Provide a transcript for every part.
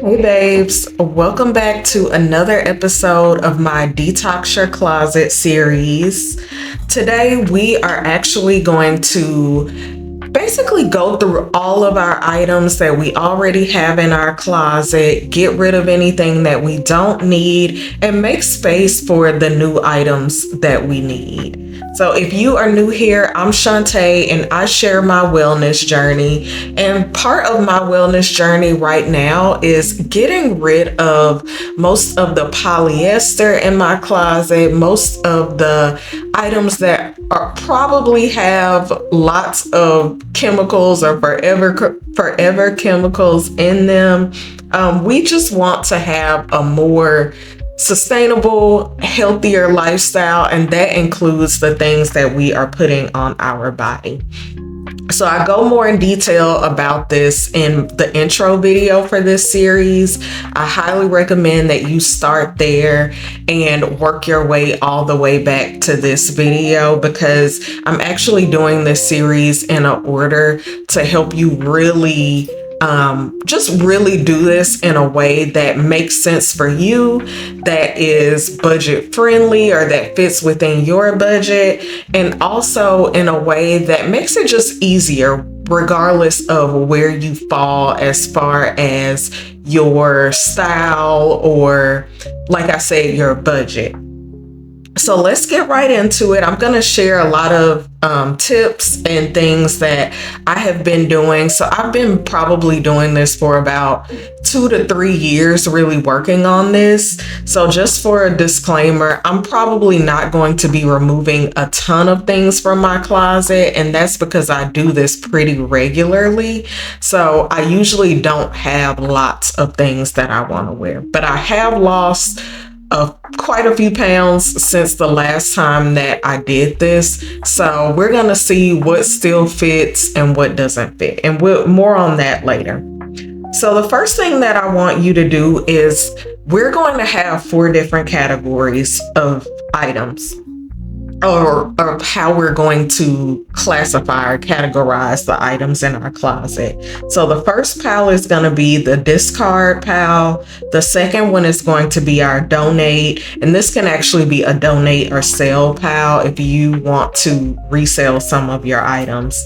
Hey babes, welcome back to another episode of my Detox Your Closet series. Today we are actually going to basically go through all of our items that we already have in our closet, get rid of anything that we don't need, and make space for the new items that we need. So if you are new here, I'm Shantae and I share my wellness journey. And part of my wellness journey right now is getting rid of most of the polyester in my closet, most of the items that probably have lots of chemicals or forever chemicals in them. We just want to have a more sustainable, healthier lifestyle, and that includes the things that we are putting on our body. So I go more in detail about this in the intro video for this series. I highly recommend that you start there and work your way all the way back to this video, because I'm actually doing this series in an order to help you really just really do this in a way that makes sense for you, that is budget friendly or that fits within your budget, and also in a way that makes it just easier regardless of where you fall as far as your style or, like I said, your budget. So let's get right into it. I'm going to share a lot of tips and things that I have been doing. So I've been probably doing this for about 2 to 3 years, really working on this. So just for a disclaimer, I'm probably not going to be removing a ton of things from my closet. And that's because I do this pretty regularly. So I usually don't have lots of things that I want to wear, but I have lost quite a few pounds since the last time that I did this. So we're going to see what still fits and what doesn't fit. And more on that later. So the first thing that I want you to do is we're going to have 4 different categories of items, or how we're going to classify or categorize the items in our closet. So the first pile is going to be the discard pile. The second one is going to be our donate. And this can actually be a donate or sell pile if you want to resell some of your items.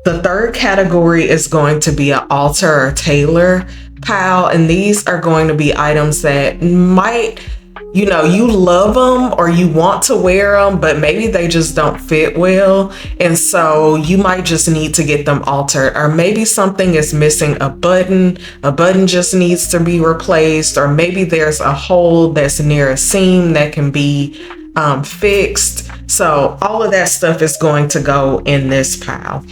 The third category is going to be an alter or tailor pile. And these are going to be items that might, you love them or you want to wear them, but maybe they just don't fit well. And so you might just need to get them altered, or maybe something is missing a button just needs to be replaced, or maybe there's a hole that's near a seam that can be fixed. So all of that stuff is going to go in this pile.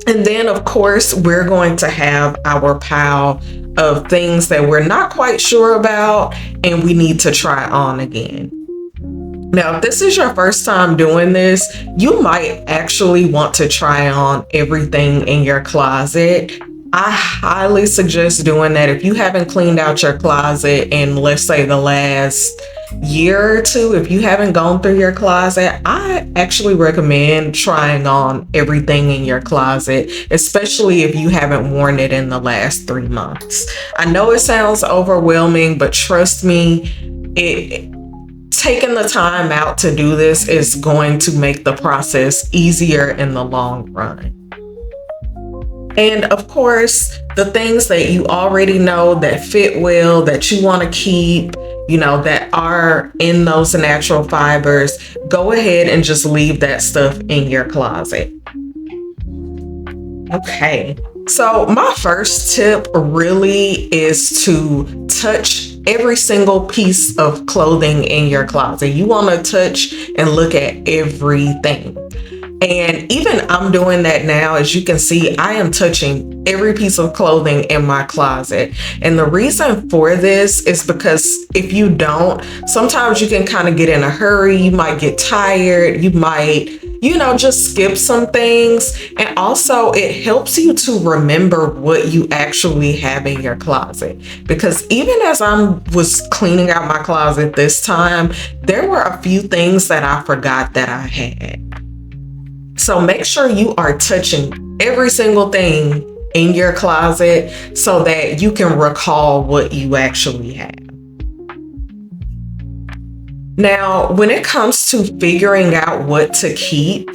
And then, of course, we're going to have our pile of things that we're not quite sure about and we need to try on again. Now, if this is your first time doing this, you might actually want to try on everything in your closet. I highly suggest doing that if you haven't cleaned out your closet in, let's say, the last year or 2. If you haven't gone through your closet, I actually recommend trying on everything in your closet, especially if you haven't worn it in the last 3 months. I know it sounds overwhelming, but trust me, taking the time out to do this is going to make the process easier in the long run. And of course, the things that you already know that fit well, that you want to keep, that are in those natural fibers, go ahead and just leave that stuff in your closet. Okay, so my first tip really is to touch every single piece of clothing in your closet. You want to touch and look at everything. And even I'm doing that now. As you can see, I am touching every piece of clothing in my closet. And the reason for this is because if you don't, sometimes you can kind of get in a hurry. You might get tired. You might, just skip some things. And also it helps you to remember what you actually have in your closet. Because even as I was cleaning out my closet this time, there were a few things that I forgot that I had. So make sure you are touching every single thing in your closet so that you can recall what you actually have. Now, when it comes to figuring out what to keep,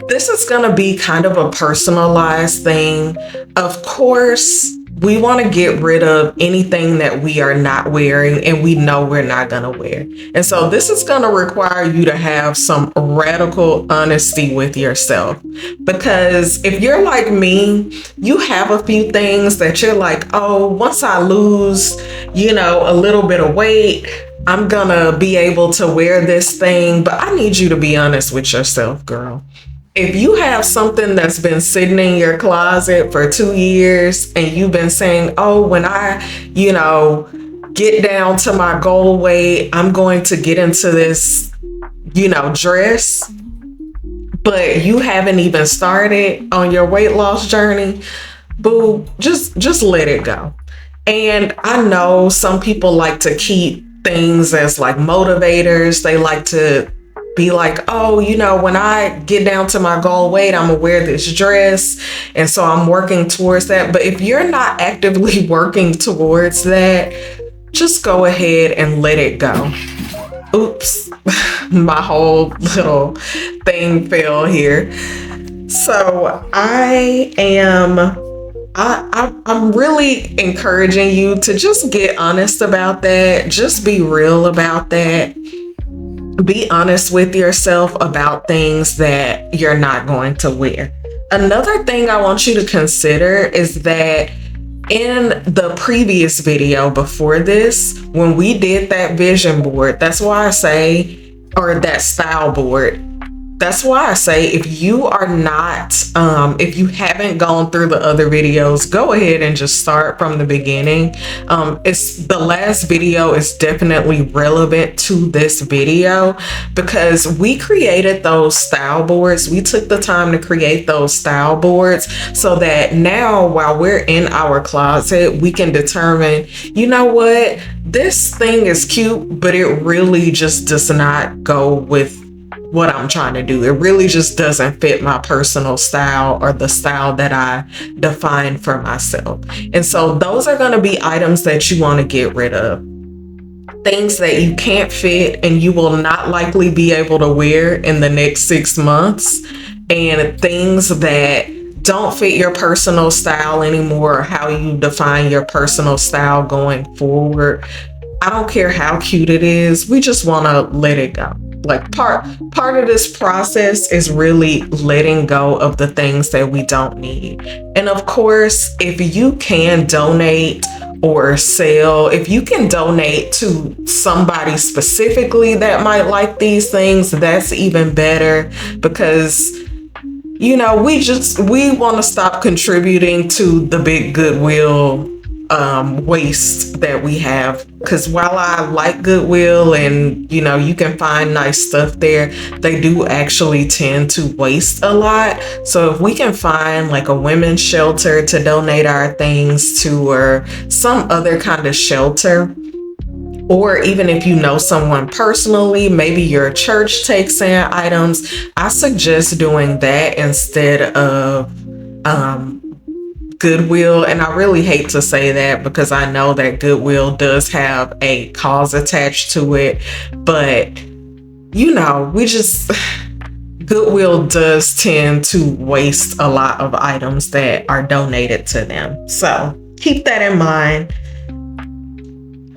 this is going to be kind of a personalized thing. Of course, we want to get rid of anything that we are not wearing and we know we're not going to wear. And so this is going to require you to have some radical honesty with yourself. Because if you're like me, you have a few things that you're like, oh, once I lose, a little bit of weight, I'm going to be able to wear this thing. But I need you to be honest with yourself, girl. If you have something that's been sitting in your closet for 2 years and you've been saying, oh, when I, get down to my goal weight, I'm going to get into this, dress, but you haven't even started on your weight loss journey, boo, just let it go. And I know some people like to keep things as like motivators. They like to be like, oh, when I get down to my goal weight, I'm gonna wear this dress. And so I'm working towards that. But if you're not actively working towards that, just go ahead and let it go. Oops, my whole little thing fell here. So I'm really encouraging you to just get honest about that. Just be real about that. Be honest with yourself about things that you're not going to wear. Another thing I want you to consider is that in the previous video before this, when we did that vision board, that's why I say, or that style board, that's why I say, if you are not, if you haven't gone through the other videos, go ahead and just start from the beginning. It's the last video is definitely relevant to this video because we created those style boards. We took the time to create those style boards so that now while we're in our closet, we can determine, you know what, this thing is cute, but it really just does not go with what I'm trying to do. It really just doesn't fit my personal style or the style that I define for myself. And so those are going to be items that you want to get rid of. Things that you can't fit and you will not likely be able to wear in the next 6 months, and things that don't fit your personal style anymore or how you define your personal style going forward. I don't care how cute it is. We just want to let it go. Like part of this process is really letting go of the things that we don't need. And of course, if you can donate or sell, if you can donate to somebody specifically that might like these things, that's even better, because we want to stop contributing to the big Goodwill waste that we have. Because while I like Goodwill and you can find nice stuff there, they do actually tend to waste a lot. So if we can find like a women's shelter to donate our things to, or some other kind of shelter, or even if you know someone personally, maybe your church takes in items, I suggest doing that instead of Goodwill. And I really hate to say that because I know that Goodwill does have a cause attached to it, but Goodwill does tend to waste a lot of items that are donated to them. So keep that in mind.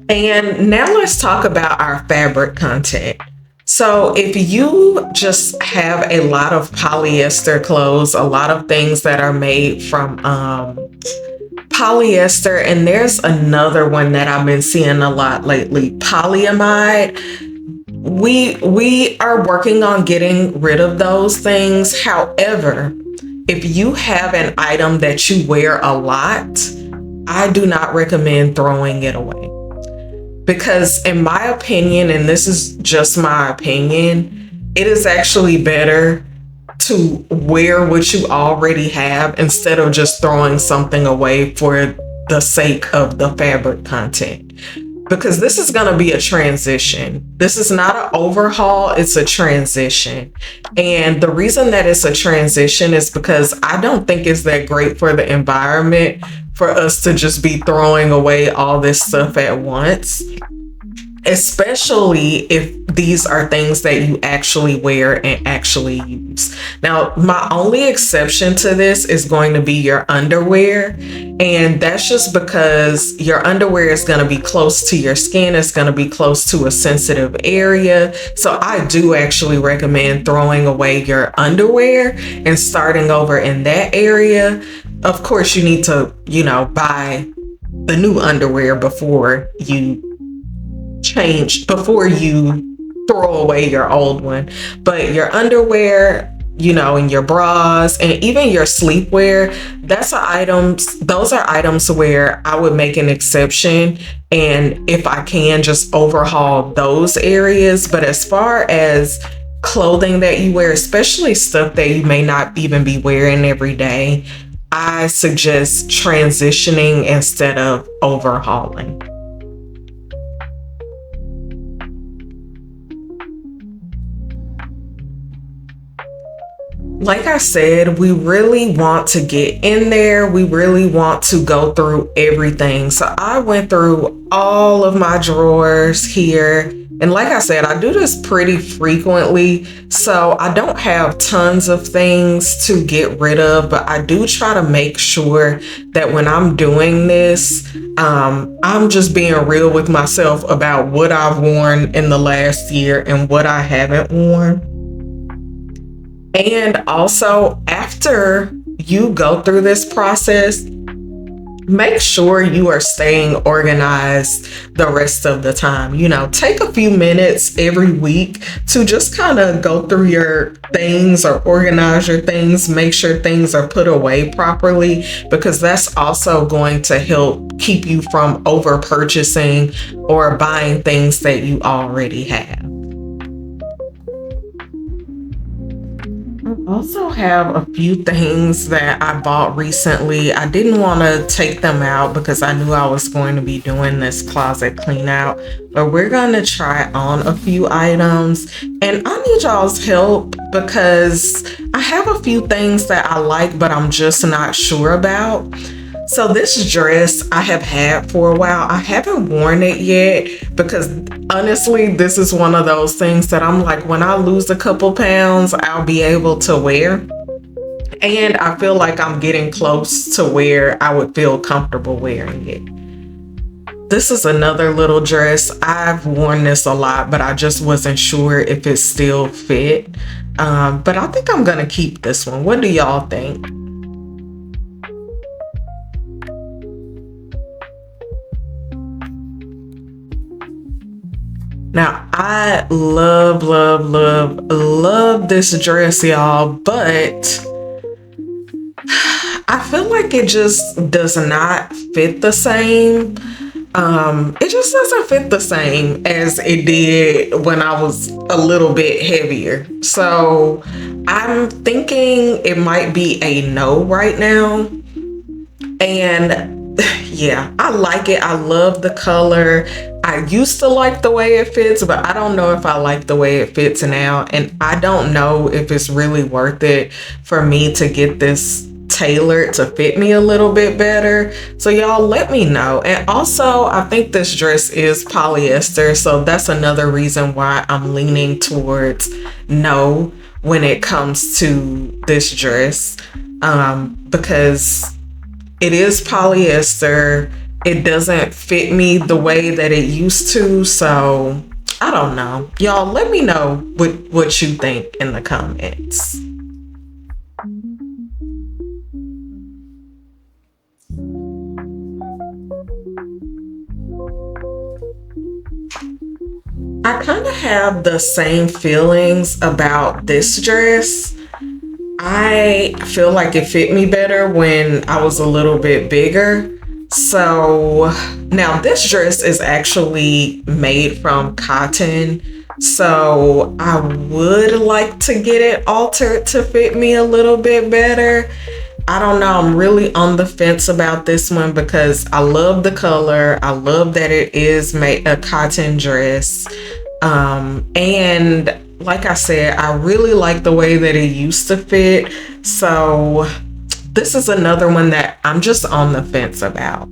And now let's talk about our fabric content. So if you just have a lot of polyester clothes, a lot of things that are made from polyester, and there's another one that I've been seeing a lot lately, polyamide. We are working on getting rid of those things. However, if you have an item that you wear a lot, I do not recommend throwing it away. Because in my opinion, and this is just my opinion, it is actually better to wear what you already have instead of just throwing something away for the sake of the fabric content. because this is going to be a transition. This is not an overhaul, it's a transition. And the reason that it's a transition is because I don't think it's that great for the environment for us to just be throwing away all this stuff at once, especially if these are things that you actually wear and actually use. Now, my only exception to this is going to be your underwear. And that's just because your underwear is going to be close to your skin. It's going to be close to a sensitive area. So I do actually recommend throwing away your underwear and starting over in that area. Of course, you need to, buy the new underwear before you throw away your old one. But your underwear, and your bras and even your sleepwear, those are items where I would make an exception, and if I can, just overhaul those areas. But as far as clothing that you wear, especially stuff that you may not even be wearing every day, I suggest transitioning instead of overhauling. Like I said, we really want to get in there. We really want to go through everything. So I went through all of my drawers here. And like I said, I do this pretty frequently. So I don't have tons of things to get rid of, but I do try to make sure that when I'm doing this, I'm just being real with myself about what I've worn in the last year and what I haven't worn. And also, after you go through this process, make sure you are staying organized the rest of the time. Take a few minutes every week to just kind of go through your things or organize your things, make sure things are put away properly, because that's also going to help keep you from over purchasing or buying things that you already have. I also have a few things that I bought recently. I didn't want to take them out because I knew I was going to be doing this closet clean out, but we're going to try on a few items, and I need y'all's help because I have a few things that I like, but I'm just not sure about. So this dress I have had for a while. I haven't worn it yet because honestly, this is one of those things that I'm like, when I lose a couple pounds, I'll be able to wear. And I feel like I'm getting close to where I would feel comfortable wearing it. This is another little dress. I've worn this a lot, but I just wasn't sure if it still fit. But I think I'm going to keep this one. What do y'all think? Now, I love this dress, y'all, but I feel like it just does not fit the same. It just doesn't fit the same as it did when I was a little bit heavier. So I'm thinking it might be a no right now. And yeah, I like it. I love the color. I used to like the way it fits, but I don't know if I like the way it fits now. And I don't know if it's really worth it for me to get this tailored to fit me a little bit better. So y'all let me know. And also, I think this dress is polyester. So that's another reason why I'm leaning towards no when it comes to this dress. Because it is polyester. It doesn't fit me the way that it used to. So I don't know. Y'all let me know what you think in the comments. I kind of have the same feelings about this dress. I feel like it fit me better when I was a little bit bigger. So now this dress is actually made from cotton. So I would like to get it altered to fit me a little bit better. I don't know. I'm really on the fence about this one because I love the color. I love that it is made a cotton dress. And like I said, I really like the way that it used to fit. So this is another one that I'm just on the fence about.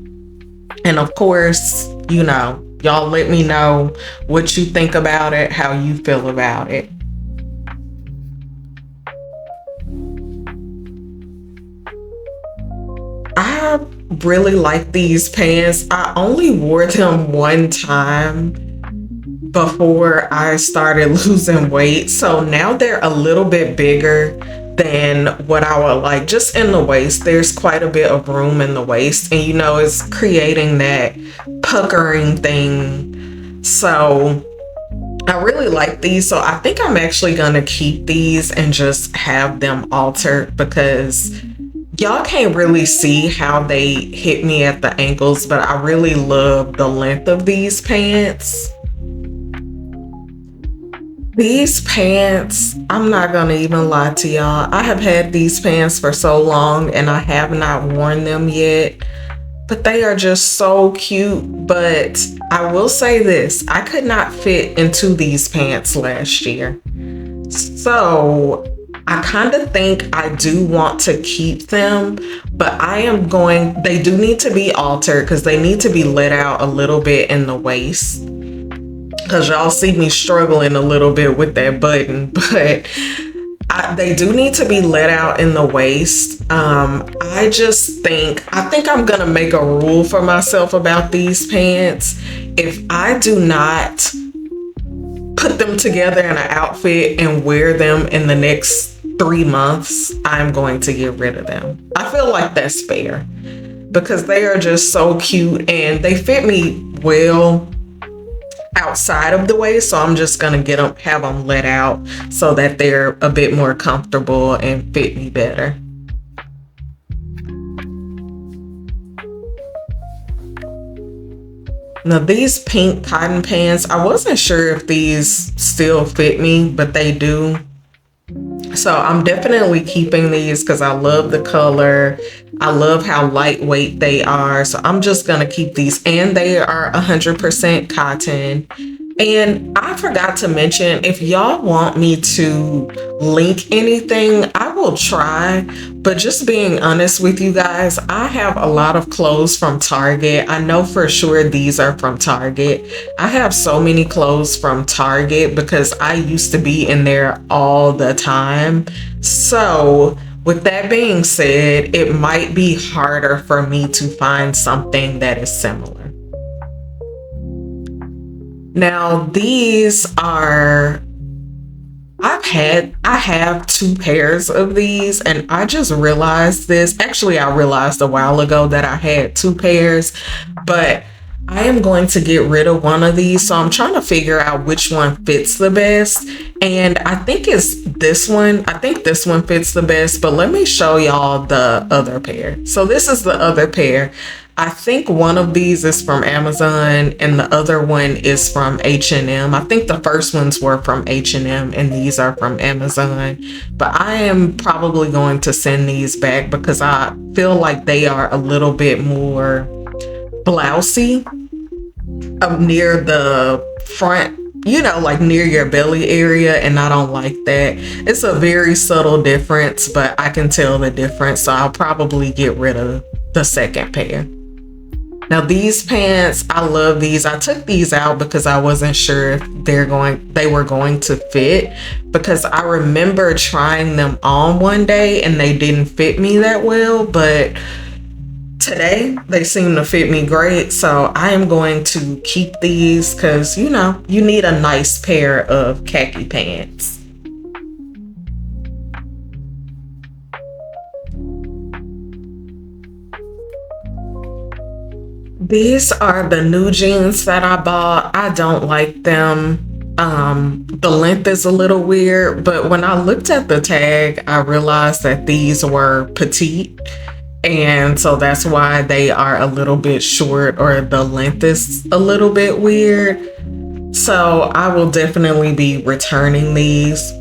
And of course, y'all let me know what you think about it, how you feel about it. I really like these pants. I only wore them one time before I started losing weight. So now they're a little bit bigger than what I would like. Just in the waist, there's quite a bit of room in the waist, and it's creating that puckering thing. So I really like these. So I think I'm actually gonna keep these and just have them altered, because y'all can't really see how they hit me at the ankles, but I really love the length of these pants. These pants, I'm not gonna even lie to y'all. I have had these pants for so long and I have not worn them yet, but they are just so cute. But I will say this, I could not fit into these pants last year. So I kind of think I do want to keep them, but they do need to be altered because they need to be let out a little bit in the waist. Because y'all see me struggling a little bit with that button, but they do need to be let out in the waist. I think I'm gonna make a rule for myself about these pants. If I do not put them together in an outfit and wear them in the next 3 months, I'm going to get rid of them. I feel like that's fair because they are just so cute and they fit me well outside of the waist. So I'm just gonna have them let out so that they're a bit more comfortable and fit me better. Now these pink cotton pants, I wasn't sure if these still fit me, but they do. So I'm definitely keeping these because I love the color. I love how lightweight they are. So I'm just going to keep these, and they are 100% cotton. And I forgot to mention, if y'all want me to link anything, I will try. But just being honest with you guys, I have a lot of clothes from Target. I know for sure these are from Target. I have so many clothes from Target because I used to be in there all the time. So with that being said, it might be harder for me to find something that is similar. Now these are, I have 2 pairs of these, and I just realized this. Actually, I realized a while ago that I had 2 pairs, but I am going to get rid of one of these. So I'm trying to figure out which one fits the best. And I think it's this one. I think this one fits the best, but let me show y'all the other pair. So this is the other pair. I think one of these is from Amazon and the other one is from H&M. I think the first ones were from H&M and these are from Amazon. But I am probably going to send these back because I feel like they are a little bit more blousey up near the front, like near your belly area, and I don't like that. It's a very subtle difference, but I can tell the difference, so I'll probably get rid of the second pair. Now these pants, I love these. I took these out because I wasn't sure if they were going to fit, because I remember trying them on one day and they didn't fit me that well, but today they seem to fit me great. So I am going to keep these because you need a nice pair of khaki pants. These are the new jeans that I bought. I don't like them. The length is a little weird, but when I looked at the tag, I realized that these were petite. And so that's why they are a little bit short, or the length is a little bit weird. So I will definitely be returning these.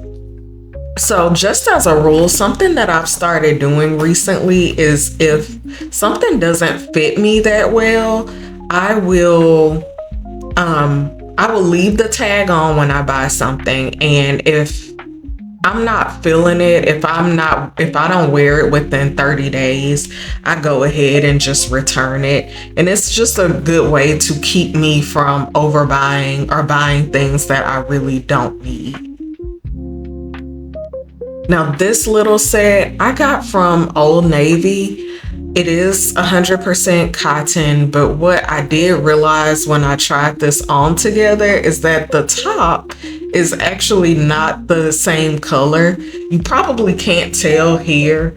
So, just as a rule, something that I've started doing recently is if something doesn't fit me that well, I will I will leave the tag on when I buy something, and if I'm not feeling it, if I don't wear it within 30 days, I go ahead and just return it. And it's just a good way to keep me from overbuying or buying things that I really don't need. Now, this little set I got from Old Navy. It is 100% cotton, but what I did realize when I tried this on together is that the top is actually not the same color. You probably can't tell here.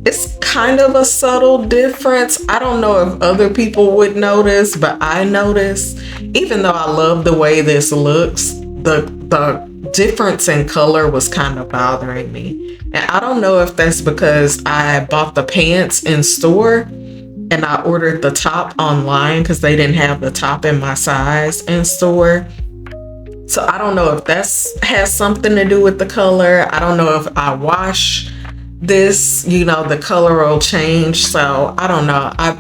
It's kind of a subtle difference. I don't know if other people would notice, but I noticed, even though I love the way this looks, the difference in color was kind of bothering me. And I don't know if that's because I bought the pants in store and I ordered the top online because they didn't have the top in my size in store. So I don't know if that's has something to do with the color. I don't know if I wash this, the color will change. So I don't know. I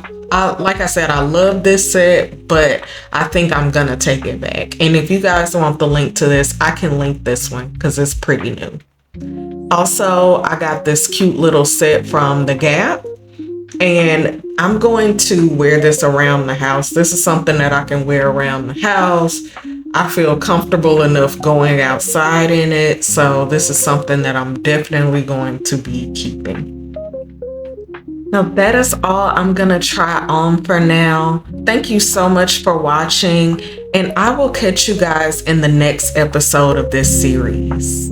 like I said, I love this set, but I think I'm gonna take it back. And if you guys want the link to this, I can link this one because it's pretty new. Also, I got this cute little set from The Gap, and I'm going to wear this around the house. This is something that I can wear around the house. I feel comfortable enough going outside in it, so this is something that I'm definitely going to be keeping. Now that is all I'm gonna try on for now. Thank you so much for watching, and I will catch you guys in the next episode of this series.